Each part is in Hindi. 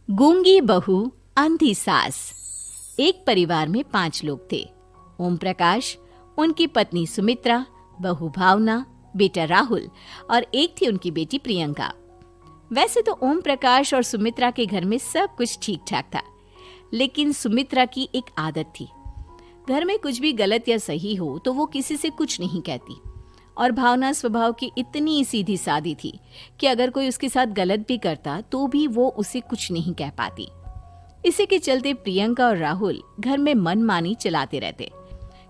गूंगी बहू अंधी सास। एक परिवार में 5 लोग थे। ओम प्रकाश, उनकी पत्नी सुमित्रा, बहू भावना, बेटा राहुल और एक थी उनकी बेटी प्रियंका। वैसे तो ओम प्रकाश और सुमित्रा के घर में सब कुछ ठीक ठाक था, लेकिन सुमित्रा की एक आदत थी। घर में कुछ भी गलत या सही हो तो वो किसी से कुछ नहीं कहती, और भावना स्वभाव की इतनी सीधी सादी थी कि अगर कोई उसके साथ गलत भी करता तो भी वो उसे कुछ नहीं कह पाती। इसी के चलते प्रियंका और राहुल घर में मनमानी चलाते रहते,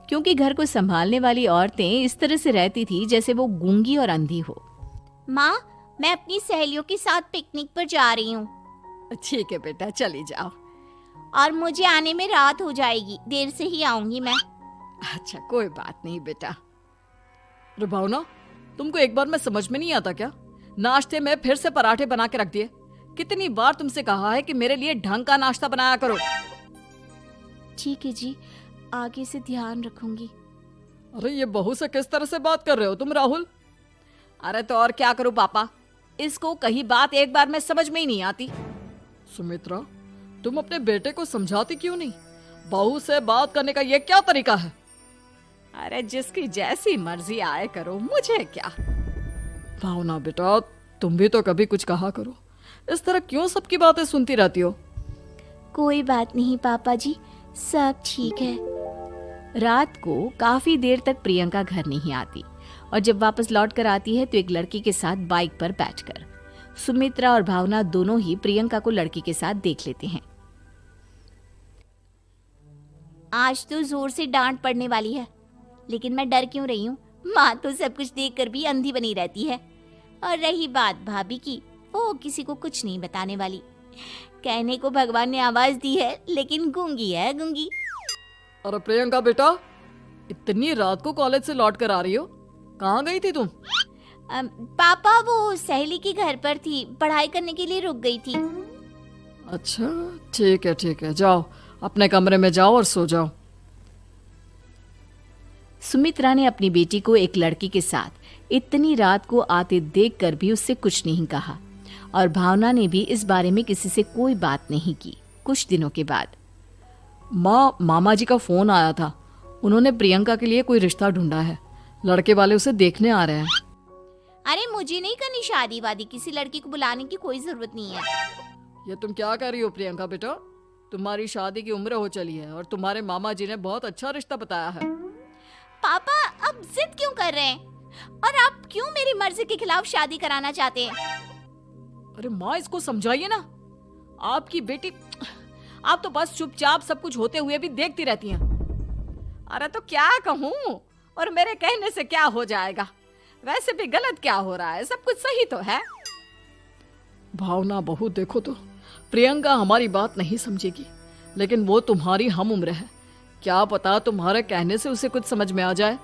क्योंकि घर को संभालने वाली औरतें इस तरह से रहती थी जैसे वो गूंगी और अंधी हो। माँ, मैं अपनी सहेलियों के साथ पिकनिक पर जा रही हूँ। ठीक है बेटा, चली जाओ। और मुझे आने में रात हो जाएगी, देर से ही आऊंगी मैं। अच्छा, कोई बात नहीं बेटा। अरे भावना, तुमको एक बार में समझ में नहीं आता क्या? नाश्ते में फिर से पराठे बना के रख दिए। कितनी बार तुमसे कहा है कि मेरे लिए ढंग का नाश्ता बनाया करो। ठीक है जी, आगे से ध्यान रखूंगी। अरे ये बहू से किस तरह से बात कर रहे हो तुम राहुल? अरे तो और क्या करूं पापा, इसको कही बात एक बार में समझ में ही नहीं आती। सुमित्रा, तुम अपने बेटे को समझाती क्यों नहीं? बहू से बात करने का ये क्या तरीका है? अरे जिसकी जैसी मर्जी आए करो, मुझे क्या। भावना बेटा, तुम भी तो कभी कुछ कहा करो। इस तरह क्यों सबकी बातें सुनती रहती हो? कोई बात नहीं पापा जी, सब ठीक है। रात को काफी देर तक प्रियंका घर नहीं आती, और जब वापस लौट कर आती है तो एक लड़की के साथ बाइक पर बैठकर। सुमित्रा और भावना दोनों ही प्रियंका को लड़की के साथ देख लेते हैं। आज तो जोर से डांट पड़ने वाली है, लेकिन मैं डर क्यों रही हूँ? माँ तो सब कुछ देखकर भी अंधी बनी रहती है। और रही बात भाभी की, वो किसी को कुछ नहीं बताने वाली। कहने को भगवान ने आवाज दी है, लेकिन गूंगी है गूंगी। अरे प्रियंका बेटा, इतनी रात को कॉलेज से लौट कर आ रही हो? कहाँ गई थी तुम? पापा, वो सहेली के घर पर थी, पढ़ाई करने के लिए रुक गई थी। अच्छा, ठीक है, जाओ अपने कमरे में जाओ और सो जाओ। सुमित्रा ने अपनी बेटी को एक लड़की के साथ इतनी रात को आते देखकर भी उससे कुछ नहीं कहा, और भावना ने भी इस बारे में किसी से कोई बात नहीं की। कुछ दिनों के बाद मामा जी का फोन आया था। उन्होंने प्रियंका के लिए कोई रिश्ता ढूंढा है। लड़के वाले उसे देखने आ रहे हैं। अरे मुझे नहीं करनी शादी वादी, किसी लड़की को बुलाने की कोई जरूरत नहीं है। ये तुम क्या कर रही हो प्रियंका बेटा? तुम्हारी शादी की उम्र हो चली है और तुम्हारे मामा जी ने बहुत अच्छा रिश्ता बताया है। पापा, अब जिद क्यों कर रहे हैं? और आप क्यों मेरी मर्जी के खिलाफ शादी कराना चाहते हैं? अरे माँ, इसको समझाइए ना। आपकी बेटी, आप तो बस चुपचाप सब कुछ होते हुए भी देखती रहती हैं। अरे तो क्या कहूँ, और मेरे कहने से क्या हो जाएगा? वैसे भी गलत क्या हो रहा है, सब कुछ सही तो है। भावना बहू, देखो तो प्रियंका हमारी बात नहीं समझेगी, लेकिन वो तुम्हारी हम उम्र है। क्या पता तुम्हारे कहने से उसे कुछ समझ में आ जाए।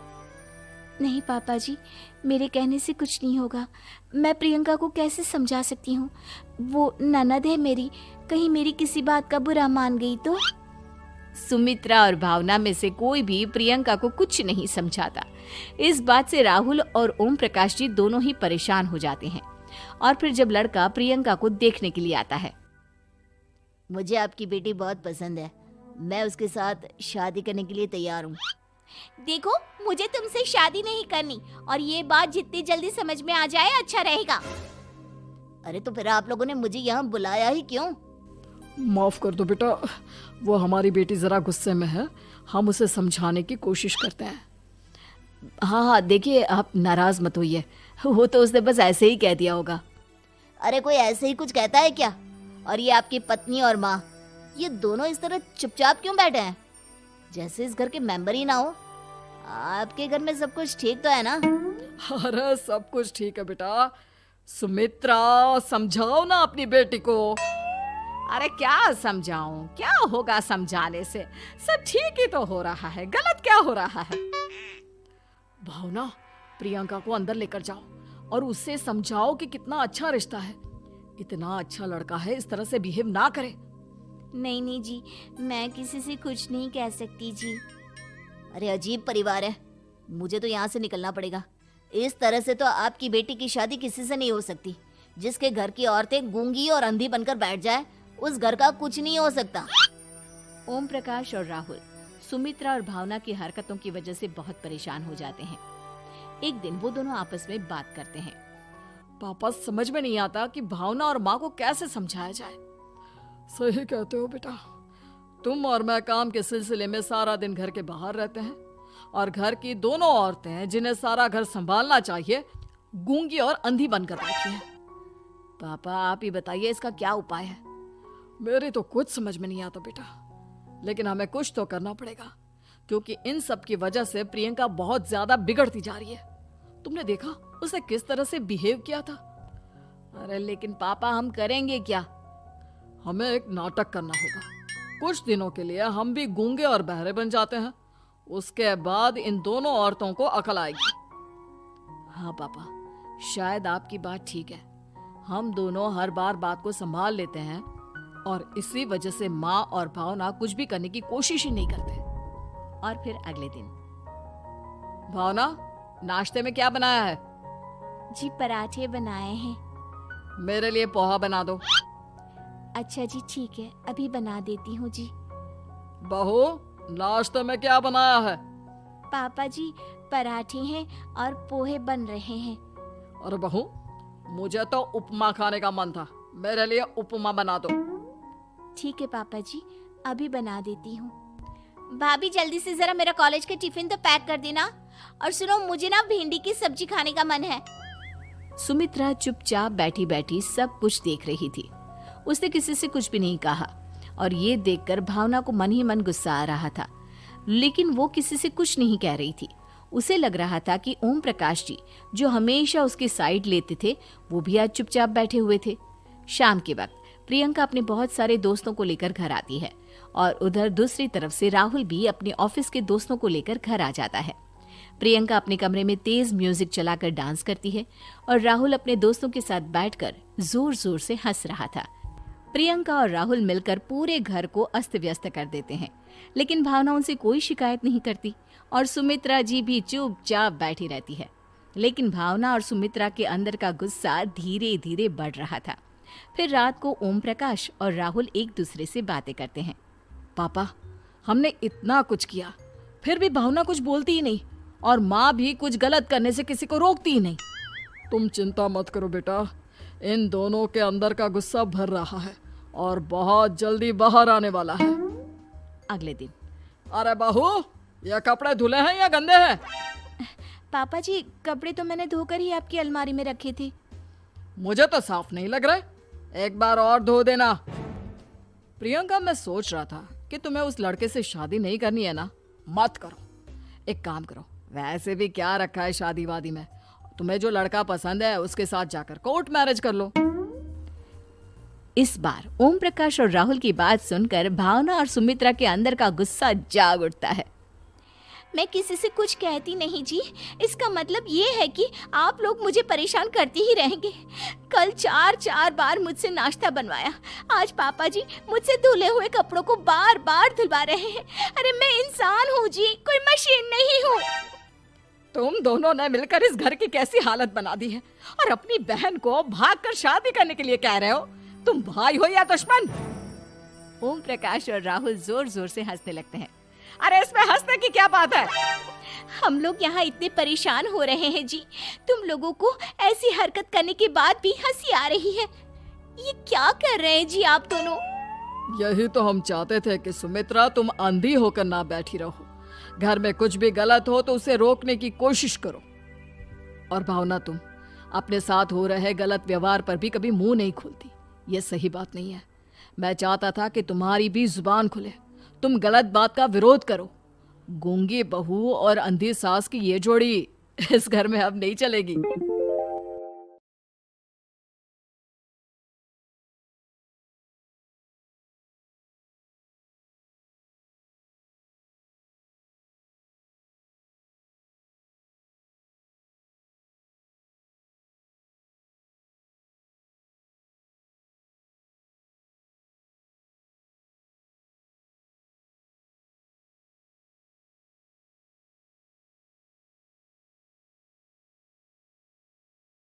नहीं पापा जी, मेरे कहने से कुछ नहीं होगा। मैं प्रियंका को कैसे समझा सकती हूँ? वो ननद है मेरी, कहीं मेरी किसी बात का बुरा मान गई तो? सुमित्रा और भावना में से कोई भी प्रियंका को कुछ नहीं समझाता। इस बात से राहुल और ओम प्रकाश जी दोनों ही परेशान हो जाते हैं। और फिर जब लड़का प्रियंका को देखने के लिए आता है, मुझे आपकी बेटी बहुत पसंद है, मैं उसके साथ शादी करने के लिए तैयार हूँ। देखो, मुझे तुमसे शादी नहीं करनी, और ये बात जितनी जल्दी समझ में आ जाए अच्छा रहेगा। अरे तो फिर आप लोगों ने मुझे यहाँ बुलाया ही क्यों? माफ कर दो बेटा, वो हमारी बेटी जरा गुस्से में है, हम उसे समझाने की कोशिश करते हैं। हाँ, देखिए आप नाराज मत होइए, वो तो उसने बस ऐसे ही कह दिया होगा। अरे कोई ऐसे ही कुछ कहता है क्या? और ये आपकी पत्नी और माँ, ये दोनों इस तरह चुपचाप क्यों बैठे हैं, जैसे इस घर के मेंबर ही ना हो? आपके घर में सब कुछ ठीक तो है ना? अरे सब कुछ ठीक है बेटा। सुमित्रा, समझाओ ना अपनी बेटी को। अरे क्या समझाऊं, क्या होगा समझाने से? सब ठीक ही तो हो रहा है, गलत क्या हो रहा है? भावना, प्रियंका को अंदर लेकर जाओ और उससे समझाओ कि कितना अच्छा रिश्ता है। इतना अच्छा लड़का है, इस तरह से बिहेव ना करे। नहीं जी, मैं किसी से कुछ नहीं कह सकती जी। अरे अजीब परिवार है, मुझे तो यहाँ से निकलना पड़ेगा। इस तरह से तो आपकी बेटी की शादी किसी से नहीं हो सकती। जिसके घर की औरतें गूंगी और अंधी बनकर बैठ जाए, उस घर का कुछ नहीं हो सकता। ओम प्रकाश और राहुल सुमित्रा और भावना की हरकतों की वजह से बहुत परेशान हो जाते हैं। एक दिन वो दोनों आपस में बात करते हैं। पापा, समझ में नहीं आता कि भावना और माँ को कैसे समझाया जाए। सही कहते हो बेटा, तुम और मैं काम के सिलसिले में सारा दिन घर के बाहर रहते हैं और घर की दोनों औरतें जिन्हें सारा घर संभालना चाहिए गूंगी और अंधी बनकर बैठी हैं। पापा आप ही बताइए इसका क्या उपाय है। मेरी तो कुछ समझ में नहीं आता बेटा, लेकिन हमें कुछ तो करना पड़ेगा क्योंकि इन सब की वजह से प्रियंका बहुत ज्यादा बिगड़ती जा रही है। तुमने देखा उसे किस तरह से बिहेव किया था। अरे लेकिन पापा हम करेंगे क्या? हमें एक नाटक करना होगा। कुछ दिनों के लिए हम भी गूंगे और बहरे बन जाते हैं, उसके बाद इन दोनों औरतों को अकल आएगी। हाँ पापा, शायद आपकी बात ठीक है। हम दोनों हर बार बात को संभाल लेते हैं और इसी वजह से माँ और भावना कुछ भी करने की कोशिश ही नहीं करते। और फिर अगले दिन, भावना, नाश्ते में क्या बनाया है? जी पराठे बनाए हैं। मेरे लिए पोहा बना दो। अच्छा जी ठीक है, अभी बना देती हूँ जी। बहू, नाश्ते में क्या बनाया है? पापा जी पराठे हैं और पोहे बन रहे हैं। अरे बहू, मुझे तो उपमा खाने का मन था, मेरे लिए उपमा बना दो। ठीक है पापा जी, अभी बना देती हूँ। भाभी जल्दी से जरा मेरा कॉलेज का टिफिन तो पैक कर देना। और सुनो, मुझे ना भिंडी की सब्जी खाने का मन है। सुमित्रा चुपचाप बैठी बैठी सब कुछ देख रही थी। उसने किसी से कुछ भी नहीं कहा और ये देखकर भावना को मन ही मन गुस्सा आ रहा था, लेकिन वो किसी से कुछ नहीं कह रही थी। उसे लग रहा था कि ओम प्रकाश जी जो हमेशा उसकी साइड लेते थे वो भी आज चुपचाप बैठे हुए थे। शाम के वक्त प्रियंका अपने बहुत सारे दोस्तों को लेकर घर आती है और उधर दूसरी तरफ से राहुल भी अपने ऑफिस के दोस्तों को लेकर घर आ जाता है। प्रियंका अपने कमरे में तेज म्यूजिक चलाकर डांस करती है और राहुल अपने दोस्तों के साथ बैठकर जोर जोर से हंस रहा था। प्रियंका और राहुल मिलकर पूरे घर को अस्त व्यस्त कर देते हैं, लेकिन भावना उनसे कोई शिकायत नहीं करती और सुमित्रा जी भी चुपचाप बैठी रहती है। लेकिन भावना और सुमित्रा के अंदर का गुस्सा धीरे धीरे बढ़ रहा था। फिर रात को ओम प्रकाश और राहुल एक दूसरे से बातें करते हैं। पापा, हमने इतना कुछ किया फिर भी भावना कुछ बोलती ही नहीं और माँ भी कुछ गलत करने से किसी को रोकती ही नहीं। तुम चिंता मत करो बेटा, इन दोनों के अंदर का गुस्सा भर रहा है और बहुत जल्दी बाहर आने वाला है। अगले दिन, अरे बहू, ये कपड़े धुले हैं या गंदे हैं? पापा जी कपड़े तो मैंने धोकर ही आपकी अलमारी में रखे थे। मुझे तो साफ नहीं लग रहे, एक बार और धो देना। प्रियंका, मैं सोच रहा था कि तुम्हें उस लड़के से शादी नहीं करनी है ना, मत करो। एक काम करो, वैसे भी क्या रखा है शादी वादी में, तुम्हें जो लड़का पसंद है उसके साथ जाकर कोर्ट मैरिज कर लो। इस बार ओम प्रकाश और राहुल की बात सुनकर भावना और सुमित्रा के अंदर का गुस्सा जाग उठता है। मैं किसी से कुछ कहती नहीं जी, इसका मतलब ये है कि आप लोग मुझे परेशान करते ही रहेंगे। कल 4 बार मुझसे नाश्ता बनवाया, आज पापा जी मुझसे धुले हुए कपड़ों को बार बार धुलवा रहे हैं। अरे मैं इंसान हूँ जी, कोई मशीन नहीं हूँ। तुम दोनों ने मिलकर इस घर की कैसी हालत बना दी है और अपनी बहन को भागकर शादी करने के लिए कह रहे हो। तुम भाई हो या दुश्मन? ओम प्रकाश और राहुल जोर जोर से हंसने लगते हैं। अरे इसमें हंसने की क्या बात है? हम लोग यहाँ इतने परेशान हो रहे हैं जी, तुम लोगों को ऐसी हरकत करने के बाद भी हंसी आ रही है। ये क्या कर रहे हैं जी आप दोनों? यही तो हम चाहते थे कि सुमित्रा तुम अंधी होकर ना बैठी रहो। घर में कुछ भी गलत हो तो उसे रोकने की कोशिश करो। और भावना, तुम अपने साथ हो रहे गलत व्यवहार पर भी कभी मुंह नहीं खोलती, ये सही बात नहीं है। मैं चाहता था कि तुम्हारी भी जुबान खुले, तुम गलत बात का विरोध करो। गूंगी बहू और अंधी सास की ये जोड़ी इस घर में अब नहीं चलेगी।